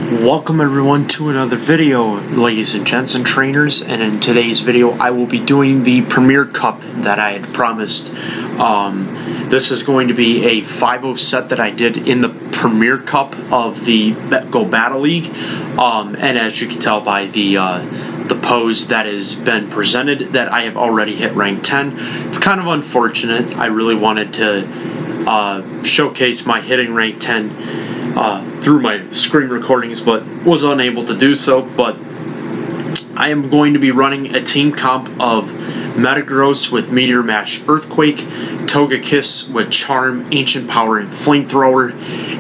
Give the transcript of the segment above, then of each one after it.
Welcome everyone to another video, ladies and gents and trainers, and in today's video I will be doing the Premier Cup that I had promised. This is going to be a 5-0 set that I did in the Premier Cup of the Go Battle League, and as you can tell by the pose that has been presented, that I have already hit rank 10. It's kind of unfortunate. I really wanted to showcase my hitting rank 10 through my screen recordings, but was unable to do so. But I am going to be running a team comp of Metagross with Meteor Mash Earthquake, Togekiss with Charm, Ancientpower, and Flamethrower,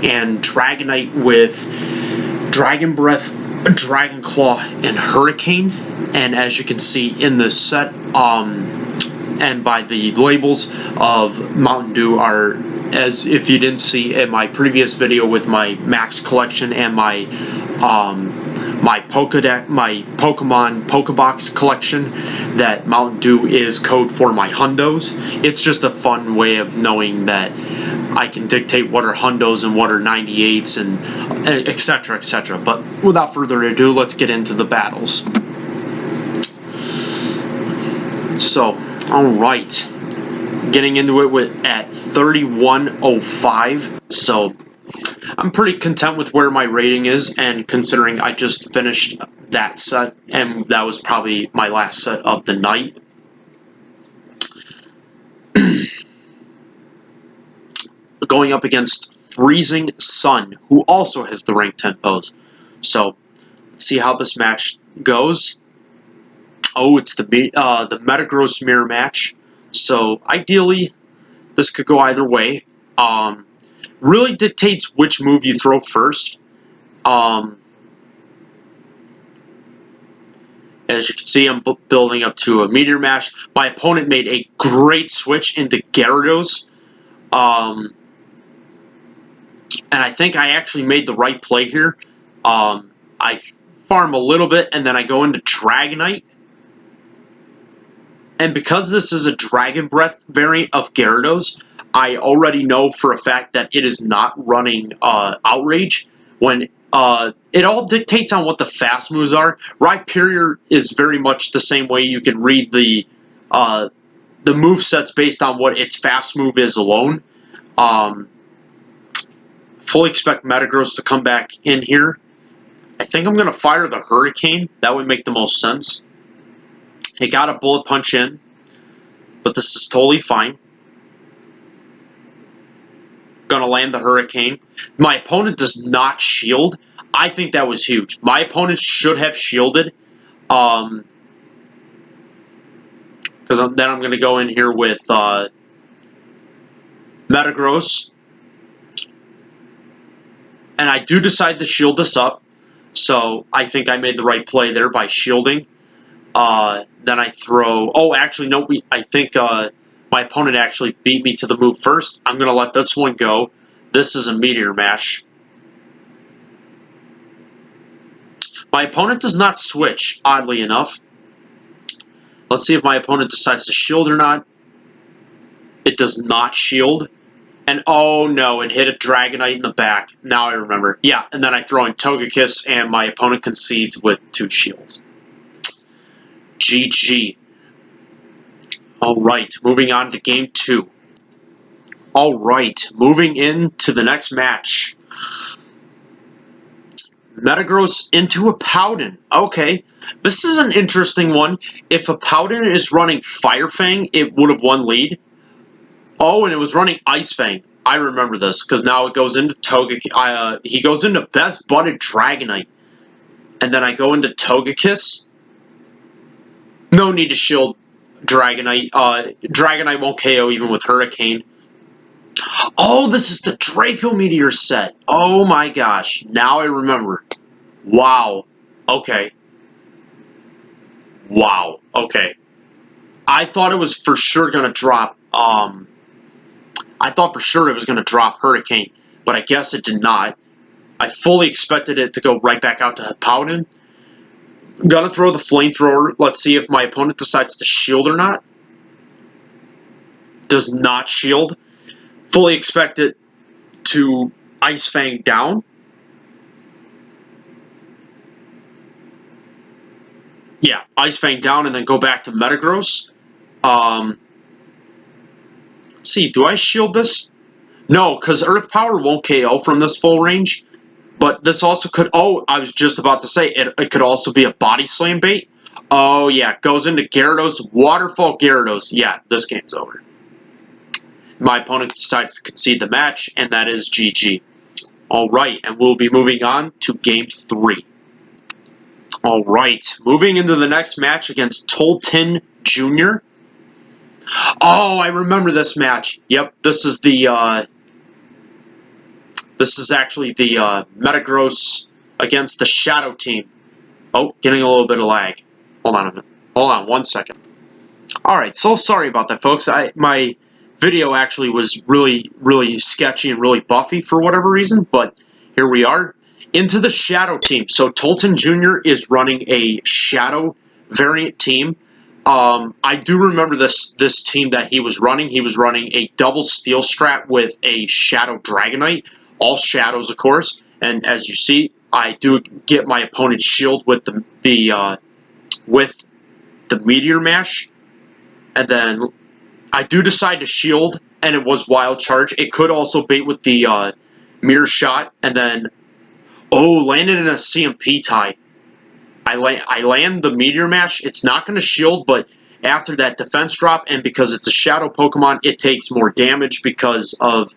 and Dragonite with Dragon Breath, Dragon Claw, and Hurricane. And as you can see in this set, and by the labels of Mountain Dew, are, as if you didn't see in my previous video with my Max collection and my my Pokemon Pokebox collection, that Mountain Dew is code for my hundos. It's just a fun way of knowing that I can dictate what are hundos and what are 98s and etc, etc. But without further ado, let's get into the battles. So, alright, getting into it at 3105, so I'm pretty content with where my rating is, and considering I just finished that set, and that was probably my last set of the night. Going up against Freezing Sun, who also has the rank 10 pose. So, let's see how this match goes. Oh, it's the Metagross mirror match. So ideally, this could go either way. Really dictates which move you throw first. As you can see, I'm building up to a Meteor Mash. My opponent made a great switch into Gyarados. And I think I actually made the right play here. I farm a little bit, and then I go into Dragonite. And because this is a Dragon Breath variant of Gyarados, I already know for a fact that it is not running Outrage. When it all dictates on what the fast moves are. Rhyperior is very much the same way. You can read the movesets based on what its fast move is alone. Fully expect Metagross to come back in here. I think I'm going to fire the Hurricane. That would make the most sense. It got a Bullet Punch in, but this is totally fine. Gonna land the Hurricane. My opponent does not shield. I think that was huge. My opponent should have shielded. Because then I'm gonna go in here with Metagross. And I do decide to shield this up. So I think I made the right play there by shielding. Then I throw... Oh, actually, no. I think my opponent actually beat me to the move first. I'm going to let this one go. This is a Meteor Mash. My opponent does not switch, oddly enough. Let's see if my opponent decides to shield or not. It does not shield. And oh no, it hit a Dragonite in the back. Now I remember. Yeah, and then I throw in Togekiss, and my opponent concedes with 2 shields. GG. Alright, moving on to game 2. Alright, moving into the next match. Metagross into a Powden. Okay, this is an interesting one. If a Powden is running Fire Fang, it would have won lead. Oh, and it was running Ice Fang. I remember this, because now it goes into Togekiss. He goes into Best Budded Dragonite. And then I go into Togekiss. No need to shield Dragonite. Dragonite won't KO even with Hurricane. Oh, this is the Draco Meteor set. Oh my gosh. Now I remember. Wow. Okay. Wow. Okay. I thought it was for sure going to drop. I thought for sure it was going to drop Hurricane, but I guess it did not. I fully expected it to go right back out to Powden. Gonna throw the Flamethrower. Let's see if my opponent decides to shield or not. Does not shield. Fully expect it to Ice Fang down. Yeah, Ice Fang down and then go back to Metagross. Let's see, do I shield this? No, because Earth Power won't KO from this full range. But this also could, oh, I was just about to say, it could also be a Body Slam bait. Oh, yeah, goes into Gyarados, Waterfall Gyarados. Yeah, this game's over. My opponent decides to concede the match, and that is GG. All right, and we'll be moving on to Game 3. All right, moving into the next match against Tolton Jr. Oh, I remember this match. Yep, this is actually the Metagross against the Shadow Team. Oh, getting a little bit of lag. Hold on a minute. Hold on 1 second. All right, so sorry about that, folks. My video actually was really sketchy and really buffy for whatever reason, but here we are. Into the Shadow Team. So Tolton Jr. is running a Shadow variant team. I do remember this team that he was running. He was running a double Steel Strat with a Shadow Dragonite. All Shadows, of course. And as you see, I do get my opponent's shield with the Meteor Mash. And then I do decide to shield, and it was Wild Charge. It could also bait with the Mirror Shot, and then, oh, landed in a CMP tie. I land the Meteor Mash. It's not going to shield, but after that defense drop, and because it's a Shadow Pokemon, it takes more damage because of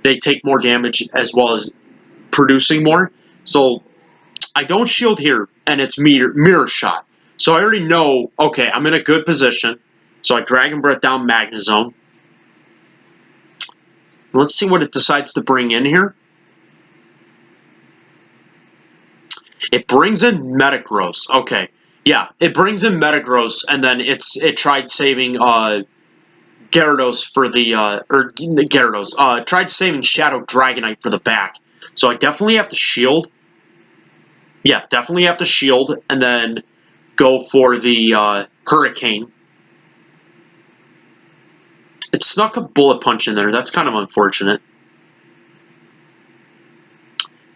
they take more damage as well as producing more. So I don't shield here, and it's Mirror Shot. So I already know, okay, I'm in a good position. So I Dragon Breath down Magnezone. Let's see what it decides to bring in here. It brings in Metagross. Okay. Yeah, it brings in Metagross, and then it tried saving Gyarados for the Gyarados. Tried saving Shadow Dragonite for the back. So I definitely have to shield. Yeah, definitely have to shield, and then go for the Hurricane. It snuck a Bullet Punch in there. That's kind of unfortunate.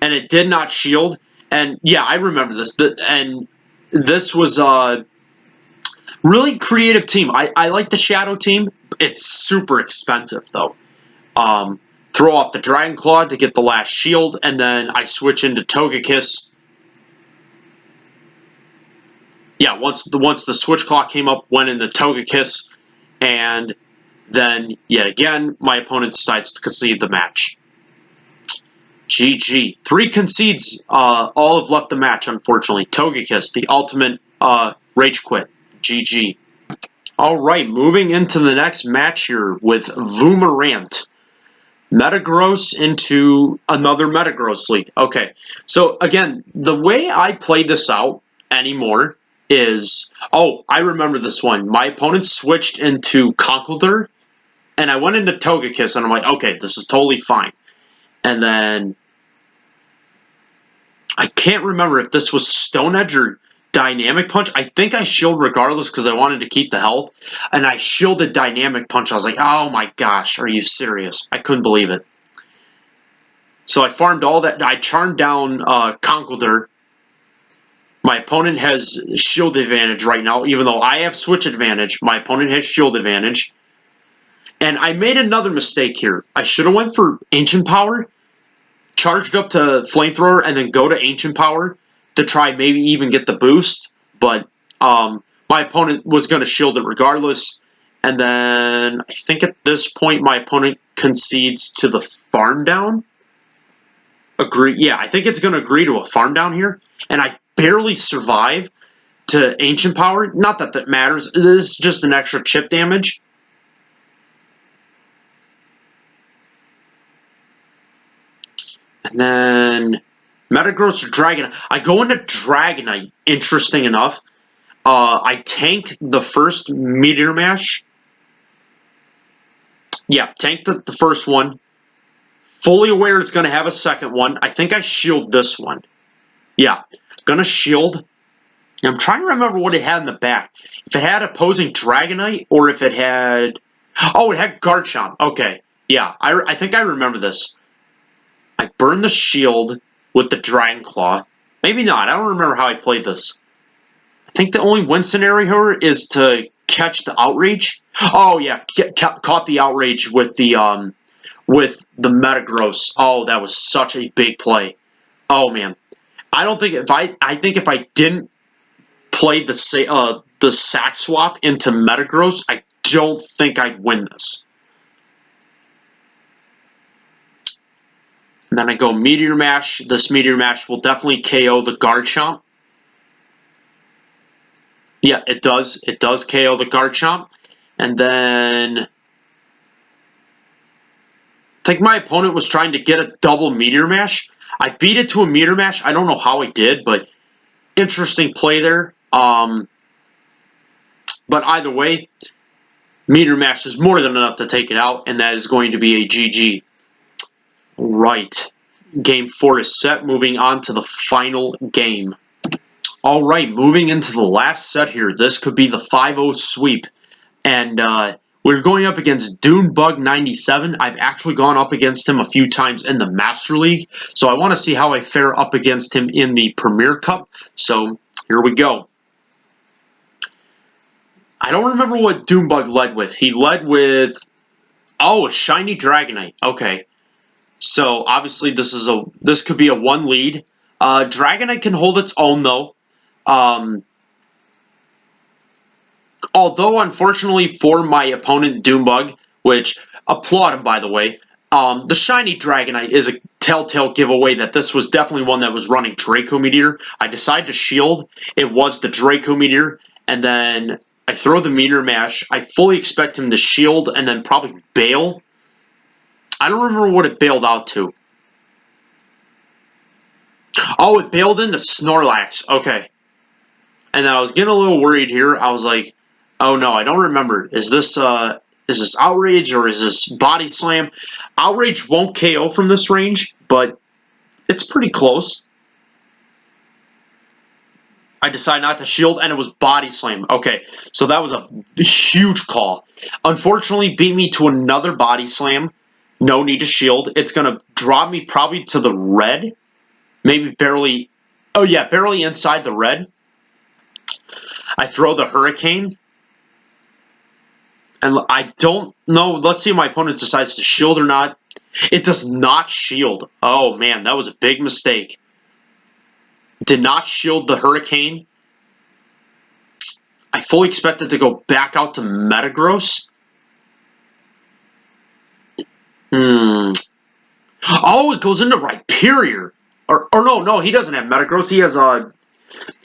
And it did not shield. And yeah, I remember this. And this was a really creative team. I like the Shadow team. It's super expensive, though. Throw off the Dragon Claw to get the last shield, and then I switch into Togekiss. Yeah, once the Switch Claw came up, went into Togekiss, and then, yet again, my opponent decides to concede the match. GG. 3 concedes, all have left the match, unfortunately. Togekiss, the ultimate Rage Quit. GG. Alright, moving into the next match here with Voomerant. Metagross into another Metagross lead. Okay, so again, the way I play this out anymore is... Oh, I remember this one. My opponent switched into Conkeldurr, and I went into Togekiss, and I'm like, okay, this is totally fine. And then... I can't remember if this was Stone Edge or Dynamic Punch. I think I shielded regardless because I wanted to keep the health. And I shielded Dynamic Punch. I was like, oh my gosh, are you serious? I couldn't believe it. So I farmed all that. I charmed down Conkeldurr. My opponent has shield advantage right now. Even though I have switch advantage, my opponent has shield advantage. And I made another mistake here. I should have went for Ancientpower, charged up to Flamethrower, and then go to Ancientpower to try maybe even get the boost. But my opponent was going to shield it regardless. And then I think at this point my opponent concedes to the farm down. Yeah, I think it's going to agree to a farm down here. And I barely survive to Ancientpower. Not that that matters. This is just an extra chip damage. And then Metagross or Dragonite. I go into Dragonite, interesting enough. I tank the first Meteor Mash. Yeah, tank the first one. Fully aware it's going to have a second one. I think I shield this one. Yeah, going to shield. I'm trying to remember what it had in the back. If it had opposing Dragonite or if it had... Oh, it had Garchomp. Okay, yeah, I think I remember this. I burned the shield with the Dragon Claw. Maybe not. I don't remember how I played this. I think the only win scenario here is to catch the outrage. Oh yeah, caught the outrage with the Metagross. Oh, that was such a big play. Oh man, I don't think I think if I didn't play the sack swap into Metagross, I don't think I'd win this. And then I go Meteor Mash. This Meteor Mash will definitely KO the Garchomp. Yeah, it does. It does KO the Garchomp. And then I think my opponent was trying to get a double Meteor Mash. I beat it to a Meteor Mash. I don't know how I did, but interesting play there. But either way, Meteor Mash is more than enough to take it out, and that is going to be a GG. Right. Game 4 is set. Moving on to the final game. Alright, moving into the last set here. This could be the 5-0 sweep. And we're going up against Dunebug97. I've actually gone up against him a few times in the Master League. So I want to see how I fare up against him in the Premier Cup. So here we go. I don't remember what Dunebug led with. He led with... Oh, a shiny Dragonite. Okay. So obviously this could be a 1 lead. Dragonite can hold its own though. Although unfortunately for my opponent Dunebug, which applaud him by the way, the shiny Dragonite is a telltale giveaway that this was definitely one that was running Draco Meteor. I decided to shield. It was the Draco Meteor, and then I throw the Meteor Mash. I fully expect him to shield and then probably bail. I don't remember what it bailed out to. Oh, it bailed into Snorlax. Okay. And I was getting a little worried here. I was like, oh no, I don't remember. Is this Outrage or is this Body Slam? Outrage won't KO from this range, but it's pretty close. I decided not to shield, and it was Body Slam. Okay, so that was a huge call. Unfortunately, beat me to another Body Slam. No need to shield. It's going to drop me probably to the red. Maybe barely... Oh, yeah, barely inside the red. I throw the Hurricane. And I don't know. Let's see if my opponent decides to shield or not. It does not shield. Oh, man, that was a big mistake. Did not shield the Hurricane. I fully expected to go back out to Metagross. Oh, it goes into Rhyperior. Or no, he doesn't have Metagross. He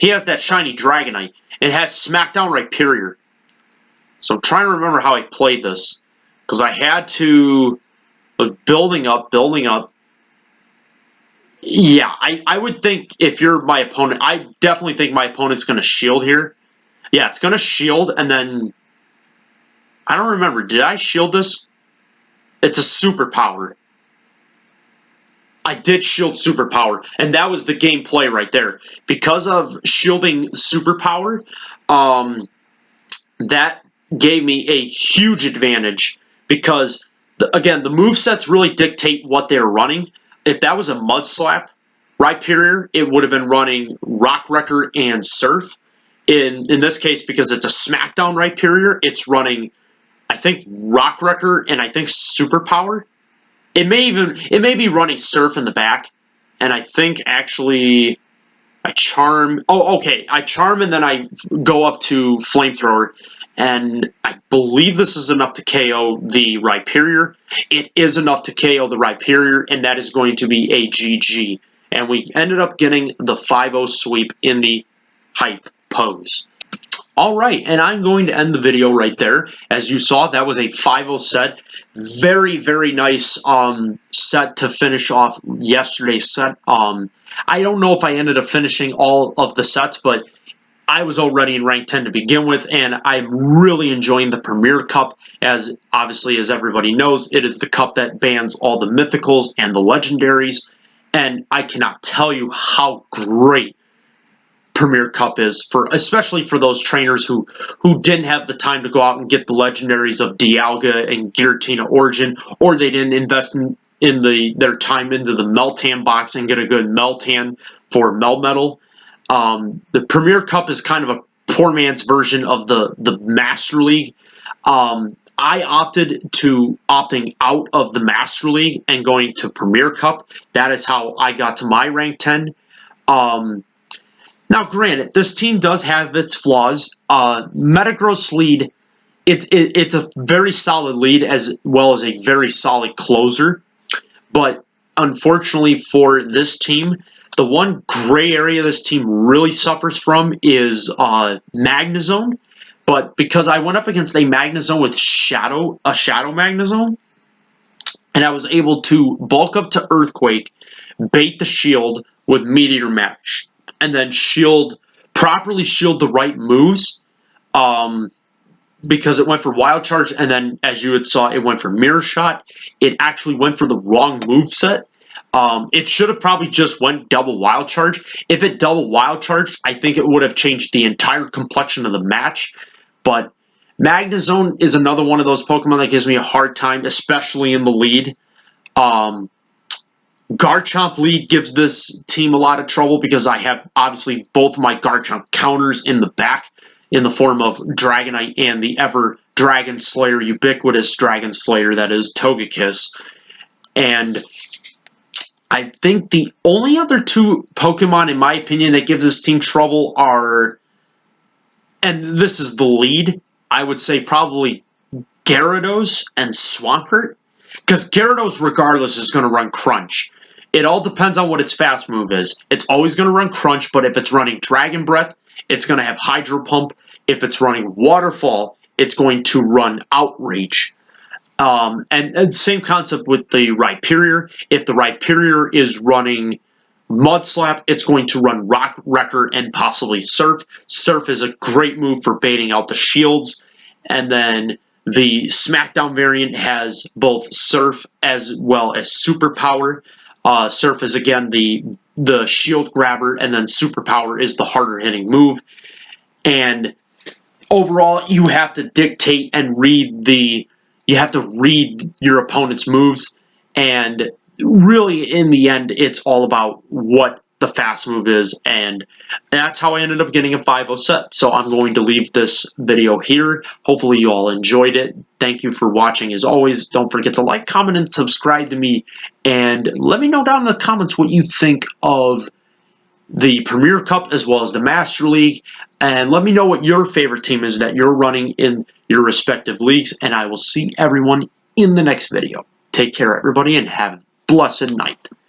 has that shiny Dragonite. It has Smackdown Rhyperior. So I'm trying to remember how I played this. Because I had to... Building up. Yeah, I would think if you're my opponent... I definitely think my opponent's going to shield here. Yeah, it's going to shield, and then... I don't remember. Did I shield this? It's a superpower. I did shield superpower, and that was the gameplay right there. Because of shielding superpower, that gave me a huge advantage because, again, the movesets really dictate what they're running. If that was a Mud Slap Rhyperior, it would have been running Rock Wrecker and Surf. In this case, because it's a Smackdown Rhyperior, it's running, I think, Rock Wrecker and I think Superpower. It may be running Surf in the back, and I think actually I Charm. Oh, okay, I Charm and then I go up to Flamethrower, and I believe this is enough to KO the Rhyperior. It is enough to KO the Rhyperior, and that is going to be a GG. And we ended up getting the 5-0 sweep in the Hype Pose. Alright, and I'm going to end the video right there. As you saw, that was a 5-0 set. Very, very nice set to finish off yesterday's set. I don't know if I ended up finishing all of the sets, but I was already in rank 10 to begin with, and I'm really enjoying the Premier Cup, as obviously, as everybody knows, it is the cup that bans all the mythicals and the legendaries, and I cannot tell you how great Premier Cup is, especially for those trainers who didn't have the time to go out and get the legendaries of Dialga and Giratina Origin, or they didn't invest in their time into the Meltan box and get a good Meltan for Melmetal. The Premier Cup is kind of a poor man's version of the Master League. I opting out of the Master League and going to Premier Cup. That is how I got to my rank 10. Now, granted, this team does have its flaws. Metagross lead, it's a very solid lead as well as a very solid closer. But unfortunately for this team, the one gray area this team really suffers from is Magnezone. But because I went up against a Magnezone with a Shadow Magnezone, and I was able to bulk up to Earthquake, bait the shield with Meteor Mash, and then properly shield the right moves, because it went for Wild Charge, and then, as you had saw, it went for Mirror Shot. It actually went for the wrong moveset. It should have probably just went double Wild Charge. If it double Wild Charged, I think it would have changed the entire complexion of the match. But Magnezone is another one of those Pokemon that gives me a hard time, especially in the lead. Garchomp lead gives this team a lot of trouble because I have, obviously, both of my Garchomp counters in the back in the form of Dragonite and the ever-Dragon Slayer, ubiquitous Dragon Slayer that is Togekiss. And I think the only other two Pokemon, in my opinion, that give this team trouble are, and this is the lead, I would say probably Gyarados and Swampert. Because Gyarados, regardless, is going to run Crunch. It all depends on what its fast move is. It's always going to run Crunch, but if it's running Dragon Breath, it's going to have Hydro Pump. If it's running Waterfall, it's going to run Outrage. And same concept with the Rhyperior. If the Rhyperior is running Mud Slap, it's going to run Rock Wrecker and possibly Surf. Surf is a great move for baiting out the shields. And then the SmackDown variant has both Surf as well as Superpower. Surf is, again, the shield grabber, and then Superpower is the harder hitting move. And overall, you have to dictate and read your opponent's moves, and really, in the end, it's all about what the fast move is, and that's how I ended up getting a 5-0 set. So I'm going to leave this video here. Hopefully you all enjoyed it. Thank you for watching. As always, don't forget to like, comment, and subscribe to me, and let me know down in the comments what you think of the Premier Cup as well as the Master League, and let me know what your favorite team is that you're running in your respective leagues, and I will see everyone in the next video. Take care, everybody, and have a blessed night.